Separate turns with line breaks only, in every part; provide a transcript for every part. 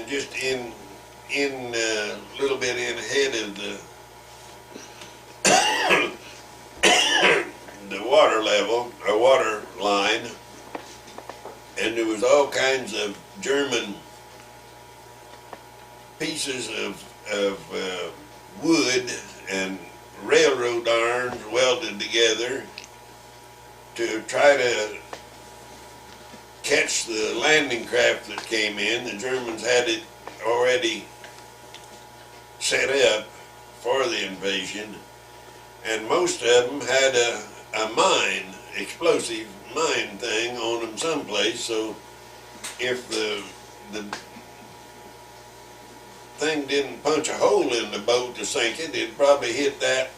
just in a little bit in ahead of the water level, or water line, and there was all kinds of German pieces of wood and railroad irons welded together to try to catch the landing craft that came in. The Germans had it already set up for the invasion, and most of them had a mine, explosive mine thing on them someplace, so if the thing didn't punch a hole in the boat to sink it, it'd probably hit that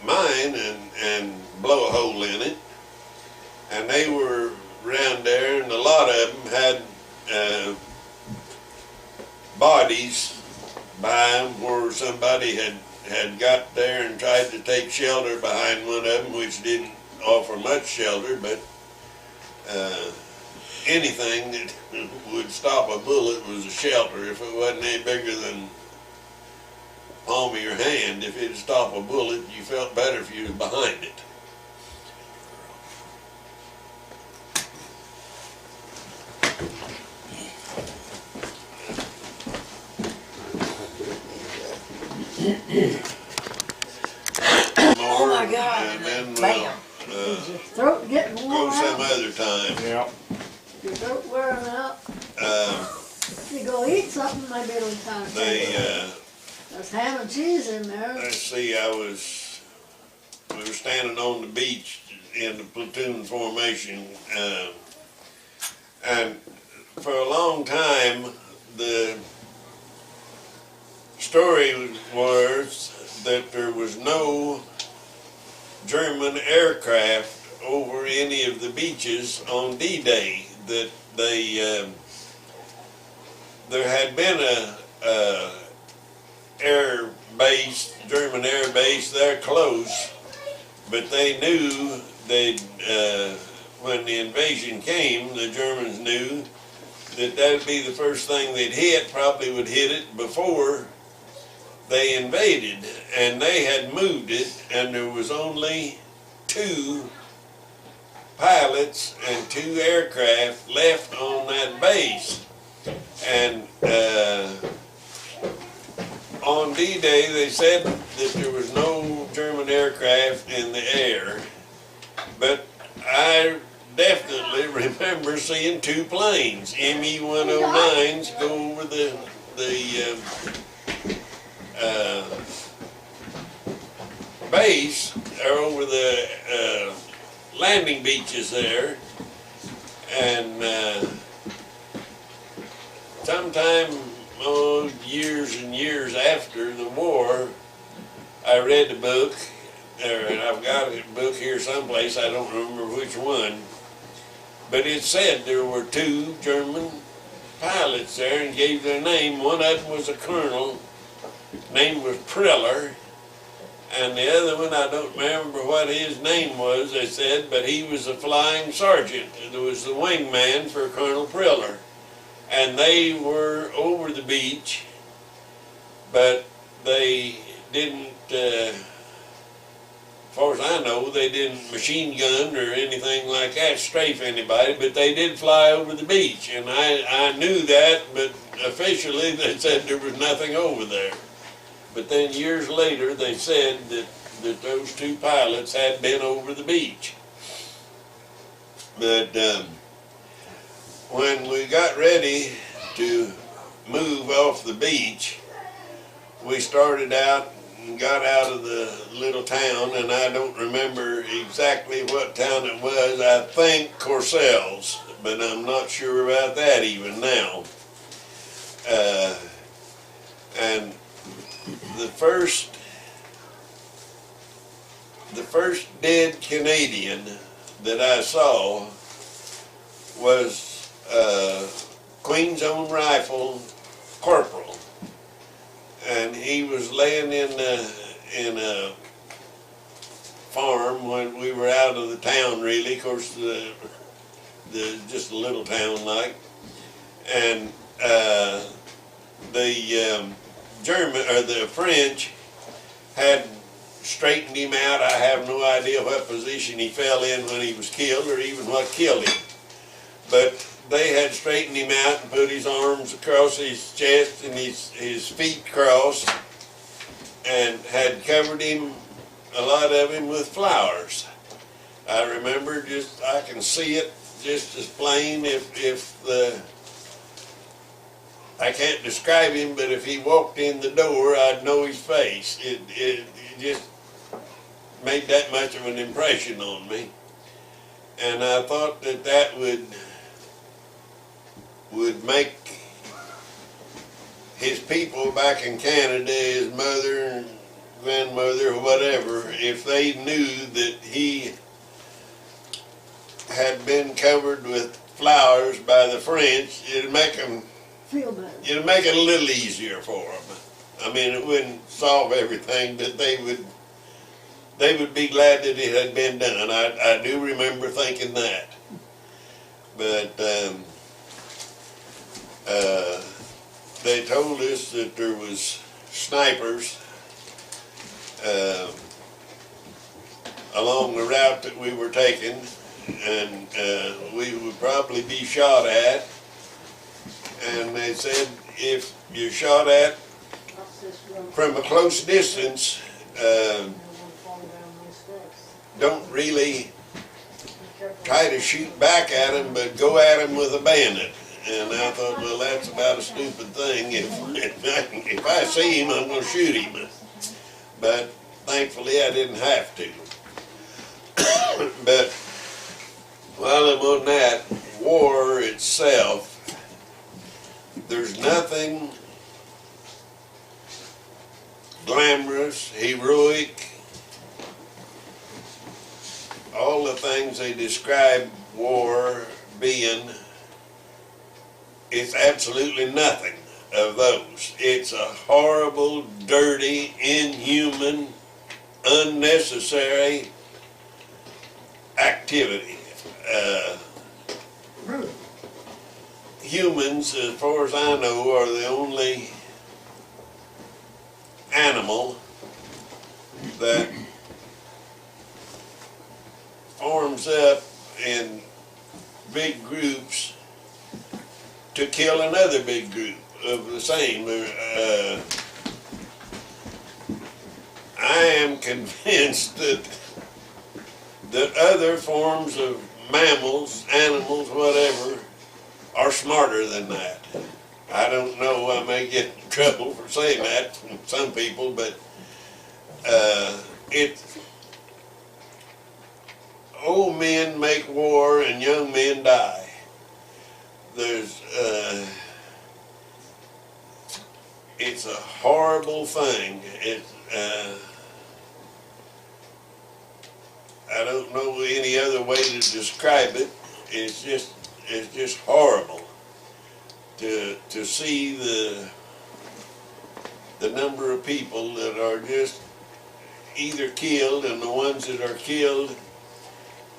mine and blow a hole in it. And they were around there, and a lot of them had bodies by them where somebody had got there and tried to take shelter behind one of them, which didn't offer much shelter, but anything that would stop a bullet was a shelter. If it wasn't any bigger than the palm of your hand, if it'd stop a bullet, you felt better if you was behind it.
Oh my God!
And then
Bam!
Is your throat getting
go
worn
some
out?
other time.
Yeah.
Your throat wearing out? If you go eat something, maybe it'll kind of take it. There's ham and cheese in there.
Let's see, we were standing on the beach in the platoon formation, and for a long time, the story was that there was no German aircraft over any of the beaches on D-Day, that there had been a air base, German air base there close, but they knew when the invasion came, the Germans knew that that'd be the first thing they'd hit, probably would hit it before they invaded, and they had moved it, and there was only 2 pilots and 2 aircraft left on that base. And on D-Day they said that there was no German aircraft in the air, but I definitely remember seeing 2 planes, ME-109s, go over the base, or over the landing beaches there, and sometime years and years after the war, I read the book, and I've got a book here someplace, I don't remember which one, but it said there were 2 German pilots there and gave their name. One of them was a colonel, name was Priller, and the other one, I don't remember what his name was, they said, but he was a flying sergeant. It was the wingman for Colonel Priller. And they were over the beach, but they didn't, as far as I know, they didn't machine gun or anything like that, strafe anybody, but they did fly over the beach. And I knew that, but officially they said there was nothing over there. But then years later, they said that those 2 pilots had been over the beach. But when we got ready to move off the beach, we started out and got out of the little town, and I don't remember exactly what town it was. I think Courcelles, but I'm not sure about that even now. And the first dead Canadian that I saw was Queen's Own Rifle corporal, and he was laying in a farm when we were out of the town, really. Of course, the just a little town like, And the the French had straightened him out. I have no idea what position he fell in when he was killed or even what killed him. But they had straightened him out and put his arms across his chest and his feet crossed and had covered him, a lot of him, with flowers. I remember I can see it just as plain I can't describe him, but if he walked in the door, I'd know his face. It just made that much of an impression on me. And I thought that would make his people back in Canada, his mother and grandmother or whatever, if they knew that he had been covered with flowers by the French, it'd make them
feel better.
It'd make it a little easier for them. I mean, it wouldn't solve everything, but they would be glad that it had been done. I do remember thinking that. But they told us that there was snipers along the route that we were taking, and we would probably be shot at. And they said if you're shot at from a close distance, don't really try to shoot back at him, but go at him with a bayonet. And I thought, well, that's about a stupid thing. If I see him, I'm going to shoot him. But thankfully, I didn't have to. But while I'm on that, war itself, there's nothing glamorous, heroic, all the things they describe war being. It's absolutely nothing of those. It's a horrible, dirty, inhuman, unnecessary activity. Humans, as far as I know, are the only animal that forms up in big groups to kill another big group of the same. I am convinced that other forms of mammals, animals, whatever, are smarter than that. I don't know, I may get in trouble for saying that from some people, but old men make war and young men die. It's a horrible thing. I don't know any other way to describe it. It's just horrible to see the number of people that are just either killed, and the ones that are killed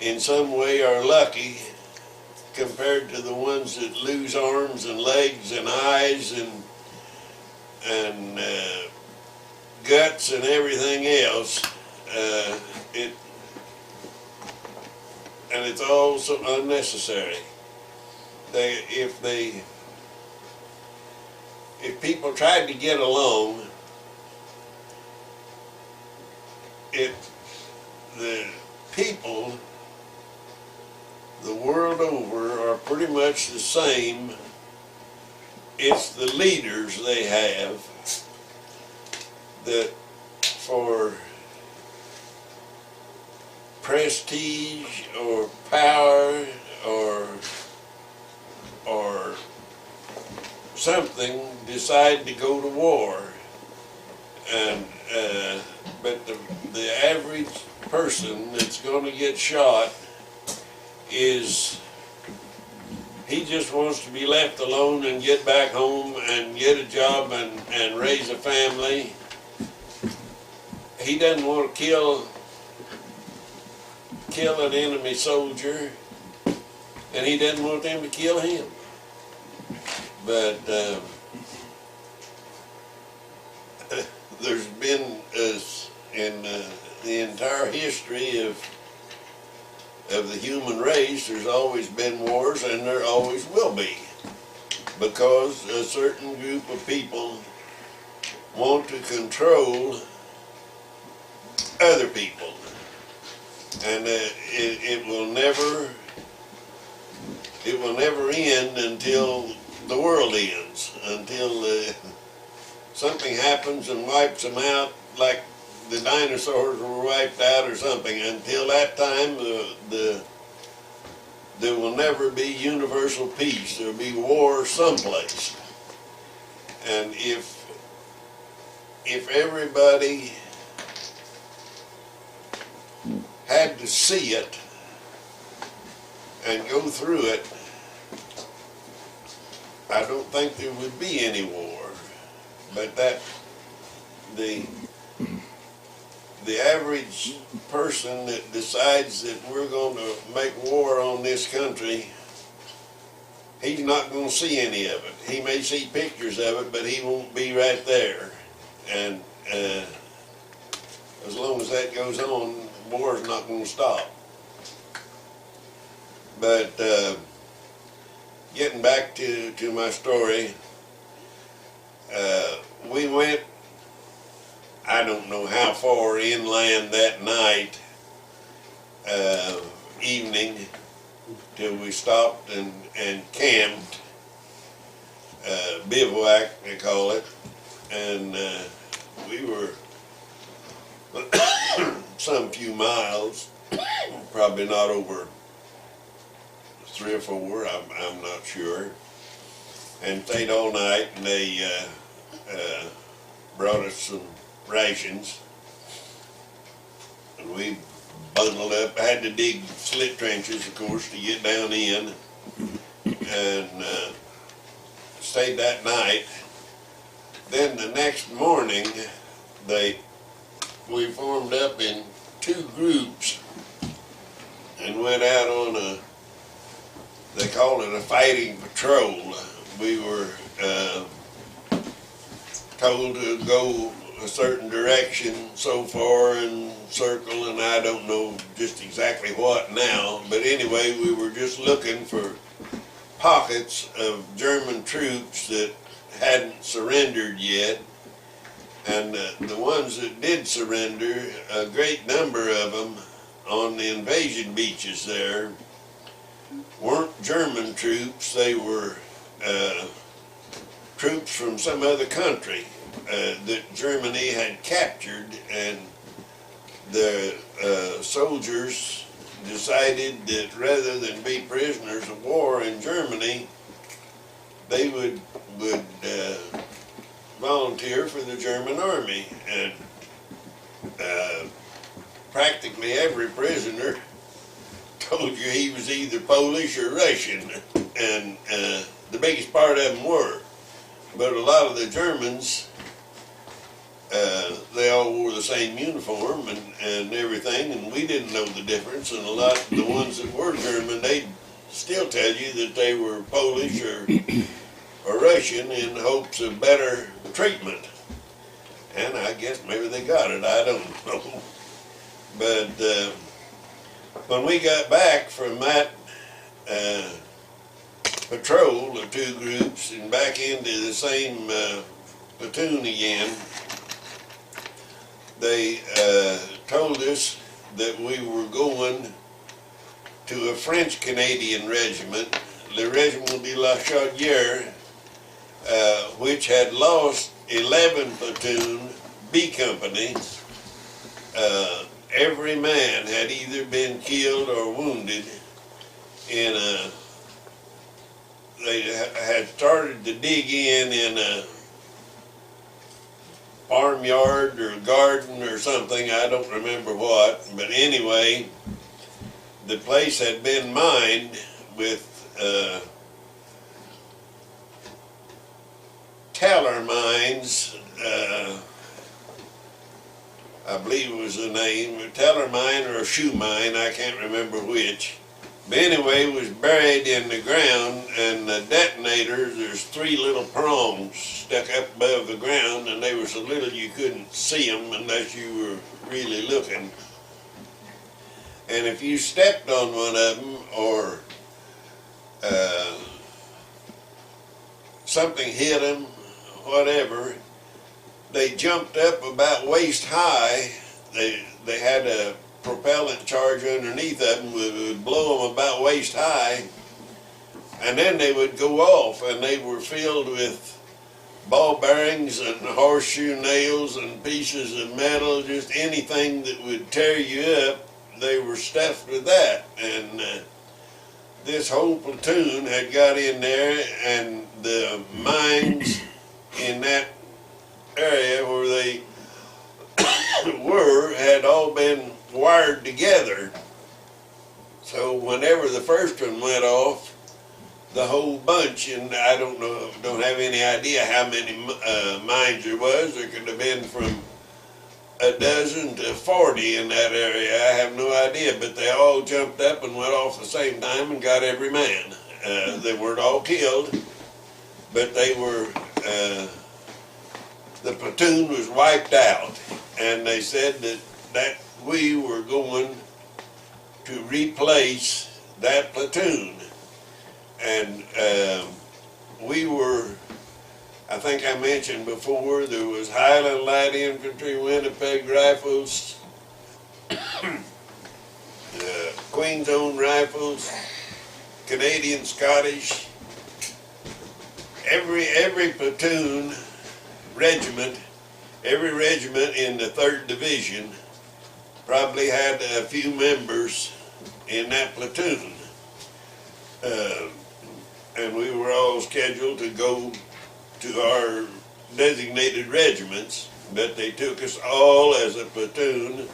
in some way are lucky compared to the ones that lose arms and legs and eyes and guts and everything else. And it's all so unnecessary. If people tried to get along, the people the world over are pretty much the same. It's the leaders they have that, for prestige or power or something, decide to go to war. And but the average person that's going to get shot he just wants to be left alone and get back home and get a job and raise a family. He doesn't want to kill an enemy soldier, and he doesn't want them to kill him. But there's been in the entire history of the human race, there's always been wars, and there always will be, because a certain group of people want to control other people, and it will never end until the world ends, until something happens and wipes them out, like the dinosaurs were wiped out or something. Until that time, there will never be universal peace. There will be war someplace. And if everybody had to see it and go through it, I don't think there would be any war. But the average person that decides that we're going to make war on this country, he's not going to see any of it. He may see pictures of it, but he won't be right there. And as long as that goes on, war's not going to stop. But getting back to my story, we went, I don't know how far inland that night, evening, till we stopped and camped, bivouac they call it, and we were some few miles, probably not over 3 or 4, I'm not sure, and stayed all night, and they brought us some rations, and we bundled up. I had to dig slit trenches, of course, to get down in, and stayed that night. Then the next morning, we formed up in 2 groups and went out on they call it a fighting patrol. We were told to go a certain direction so far and circle, and I don't know just exactly what now, but anyway, we were just looking for pockets of German troops that hadn't surrendered yet, and the ones that did surrender, a great number of them on the invasion beaches there, weren't German troops. They were troops from some other country that Germany had captured, and the soldiers decided that rather than be prisoners of war in Germany, they would volunteer for the German army, and practically every prisoner told you he was either Polish or Russian, and the biggest part of them were. But a lot of the Germans, they all wore the same uniform and everything, and we didn't know the difference. And a lot of the ones that were German, they'd still tell you that they were Polish or Russian in hopes of better treatment. And I guess maybe they got it, I don't know. But when we got back from that patrol of 2 groups and back into the same platoon again, they told us that we were going to a French-Canadian regiment, the Regiment de la Chaudière, which had lost 11 platoon B company. Every man had either been killed or wounded in they had started to dig in a farmyard or garden or something, I don't remember what, but anyway, the place had been mined with teller mines, I believe it was the name, a teller mine or a shoe mine, I can't remember which, But anyway, it was buried in the ground, and the detonators, there's 3 little prongs stuck up above the ground, and they were so little you couldn't see them unless you were really looking. And if you stepped on one of them, or something hit them, whatever, they jumped up about waist high. They had a propellant charge underneath of them, would blow them about waist high, and then they would go off, and they were filled with ball bearings and horseshoe nails and pieces of metal, just anything that would tear you up. They were stuffed with that, and this whole platoon had got in there, and the mines in that area where they were had all been wired together. So whenever the first one went off, the whole bunch, and I don't have any idea how many mines there was. There could have been from a dozen to 40 in that area. I have no idea, but they all jumped up and went off at the same time and got every man. They weren't all killed, but they were, the platoon was wiped out, and they said that we were going to replace that platoon. And we were, I think I mentioned before, there was Highland Light Infantry, Winnipeg Rifles, Queen's Own Rifles, Canadian Scottish. Every platoon, regiment, every regiment in the 3rd Division probably had a few members in that platoon. And we were all scheduled to go to our designated regiments, but they took us all as a platoon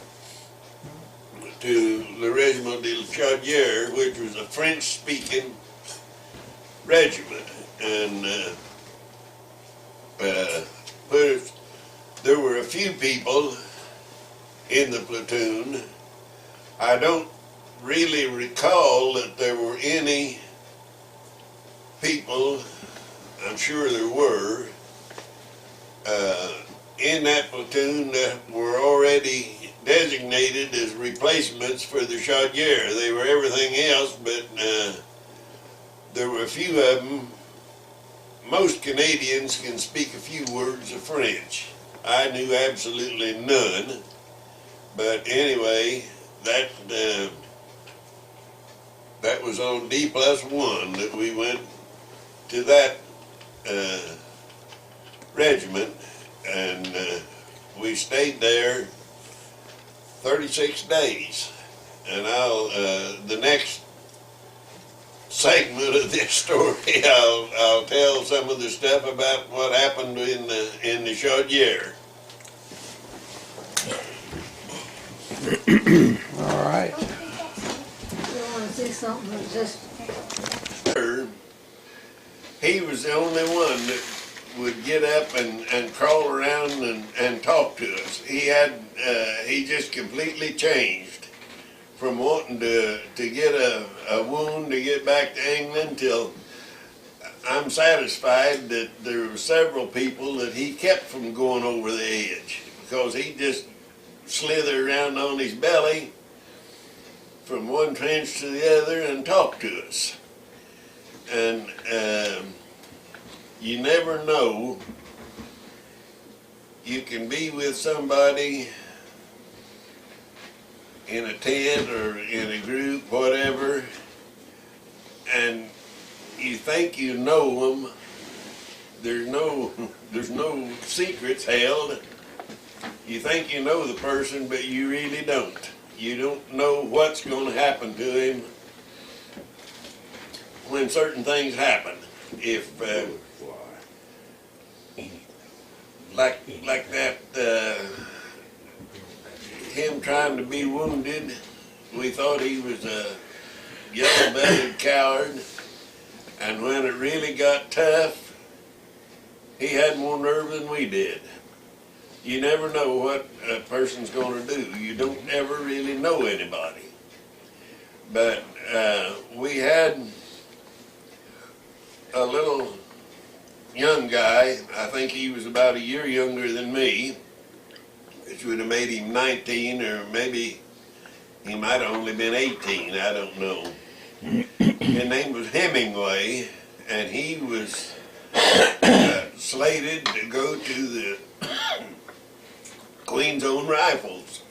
to the Regiment de Chaudière, which was a French-speaking regiment. And there were a few people in the platoon. I don't really recall that there were any people, I'm sure there were, in that platoon that were already designated as replacements for the Chaudière. They were everything else, but there were a few of them. Most Canadians can speak a few words of French. I knew absolutely none, but anyway, that was on D+1 that we went to that regiment, and we stayed there 36 days. And the next segment of this story, I'll tell some of the stuff about what happened in the Chaudière.
All right.
You want to see something that just...
He was the only one that would get up and crawl around and talk to us. He just completely changed from wanting to get a wound to get back to England till I'm satisfied that there were several people that he kept from going over the edge, because he just slithered around on his belly from one trench to the other and talked to us. And you never know. You can be with somebody in a tent or in a group, whatever, and you think you know them. There's no secrets held. You think you know the person, but you really don't. You don't know what's going to happen to him when certain things happen. If like that, him trying to be wounded, we thought he was a yellow-bellied coward, and when it really got tough, he had more nerve than we did. You never know what a person's going to do. You don't ever really know anybody. But we had a little young guy, I think he was about a year younger than me, which would have made him 19, or maybe he might have only been 18, I don't know. His name was Hemingway, and he was slated to go to the Queen's Own Rifles.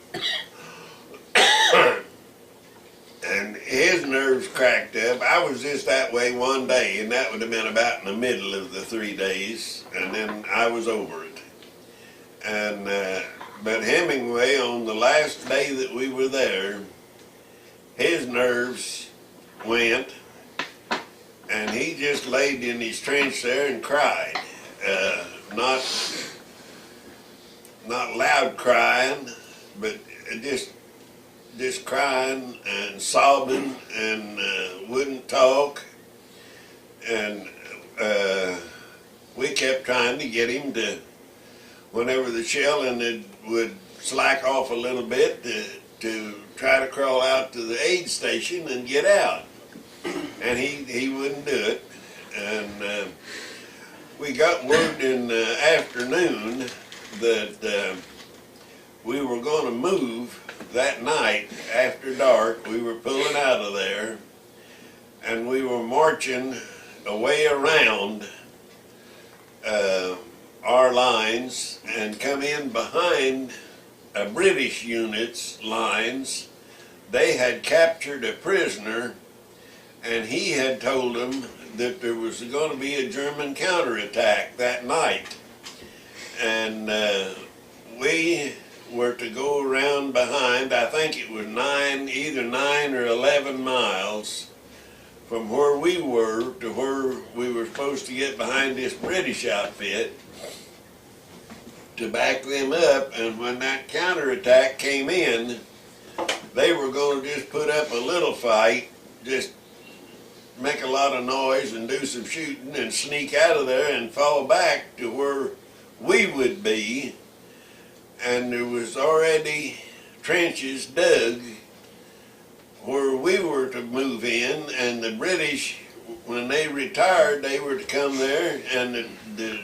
And his nerves cracked up. I was just that way one day, and that would have been about in the middle of the 3 days, and then I was over it. And but Hemingway, on the last day that we were there, his nerves went, and he just laid in his trench there and cried. Not loud crying, but just crying and sobbing, and wouldn't talk. And we kept trying to get him to, whenever the shelling would slack off a little bit, to try to crawl out to the aid station and get out. And he wouldn't do it. And we got word in the afternoon that we were going to move that night after dark. We were pulling out of there, and we were marching away around our lines and come in behind a British unit's lines. They had captured a prisoner, and he had told them that there was going to be a German counterattack that night. And we were to go around behind, I think it was either 9 or 11 miles from where we were to where we were supposed to get behind this British outfit to back them up. And when that counterattack came in, they were going to just put up a little fight, just make a lot of noise and do some shooting and sneak out of there and fall back to where we would be. And there was already trenches dug where we were to move in, and the British, when they retired, they were to come there, and the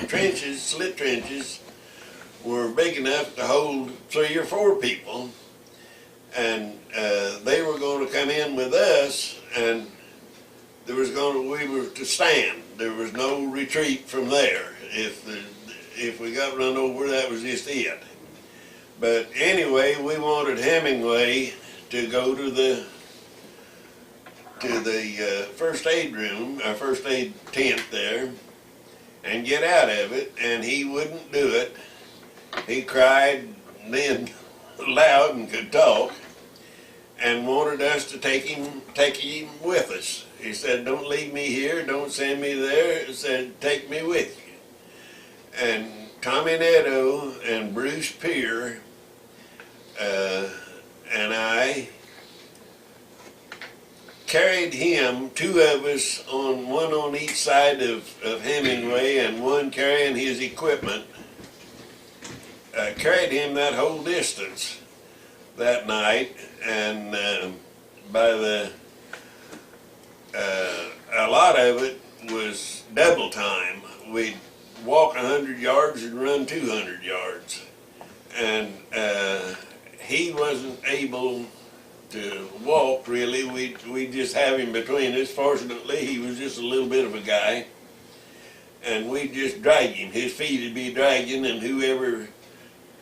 trenches, slit trenches, were big enough to hold 3 or 4 people. And they were going to come in with us, and we were to stand. There was no retreat from there. If we got run over, that was just it. But anyway, we wanted Hemingway to go to the first aid room, our first aid tent there, and get out of it, and he wouldn't do it. He cried then loud and could talk, and wanted us to take him with us. He said, "Don't leave me here, don't send me there." He said, "Take me with you." And Tommy Netto and Bruce Peer and I carried him, 2 of us, one on each side of Hemingway, and one carrying his equipment. Carried him that whole distance that night, and a lot of it was double time. We'd walk 100 yards and run 200 yards. And he wasn't able to walk really. We just have him between us. Fortunately, he was just a little bit of a guy, and we'd just drag him. His feet would be dragging, and whoever,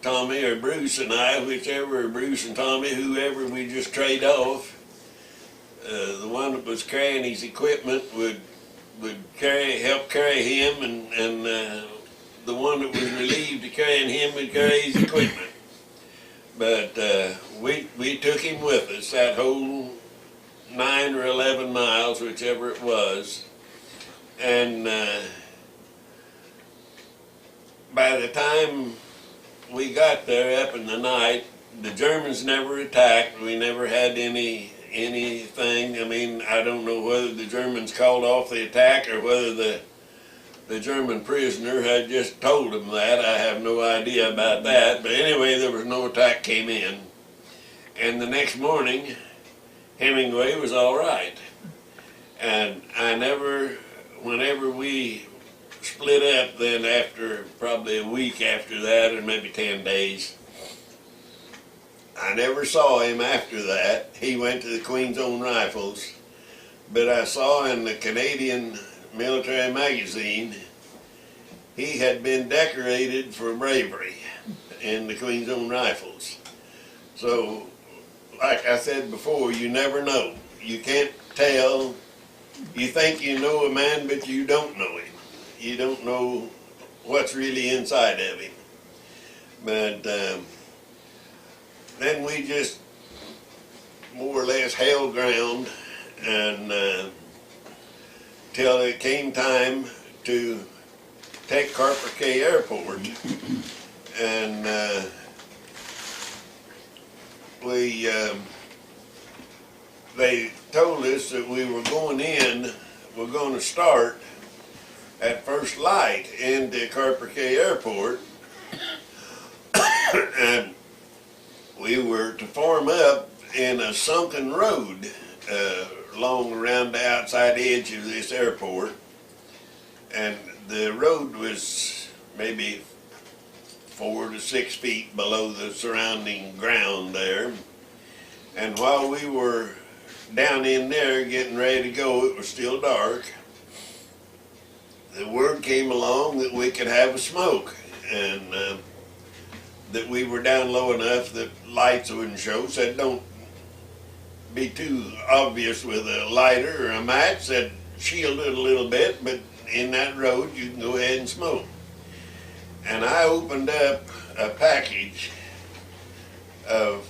Tommy or Bruce and I, whichever, Bruce and Tommy, whoever, we just trade off. The one that was carrying his equipment would help carry him, and the one that was relieved to carrying him would carry his equipment. But we took him with us that whole 9 or 11 miles, whichever it was. And by the time we got there up in the night, the Germans never attacked. We never had anything. I mean, I don't know whether the Germans called off the attack or whether the German prisoner had just told them that. I have no idea about that. But anyway, there was no attack came in. And the next morning, Hemingway was all right. And whenever we split up, then after probably a week after that, or maybe 10 days, I never saw him after that. He went to the Queen's Own Rifles, but I saw in the Canadian Military Magazine he had been decorated for bravery in the Queen's Own Rifles. So, like I said before, you never know. You can't tell. You think you know a man, but you don't know him. You don't know what's really inside of him. But then we just more or less held ground, and till it came time to take Carper Cay Airport, and they told us that we were going to start at first light into Carper Cay Airport, and we were to form up in a sunken road along around the outside edge of this airport, and the road was maybe 4 to 6 feet below the surrounding ground there. And while we were down in there getting ready to go, it was still dark. The word came along that we could have a smoke, and that we were down low enough that lights wouldn't show. Said, don't be too obvious with a lighter or a match. Said, shield it a little bit, but in that road you can go ahead and smoke. And I opened up a package of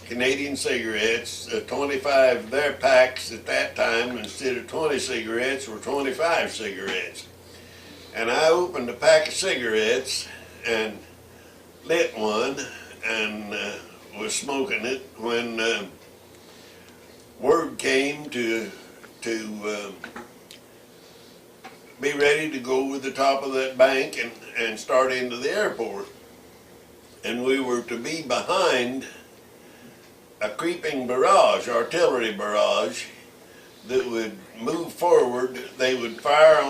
Canadian cigarettes, 25, their packs at that time, instead of 20 cigarettes, were 25 cigarettes. And I opened a pack of cigarettes and lit one and was smoking it when word came to be ready to go over the top of that bank and start into the airport. And we were to be behind a creeping barrage, artillery barrage, that would move forward. They would fire on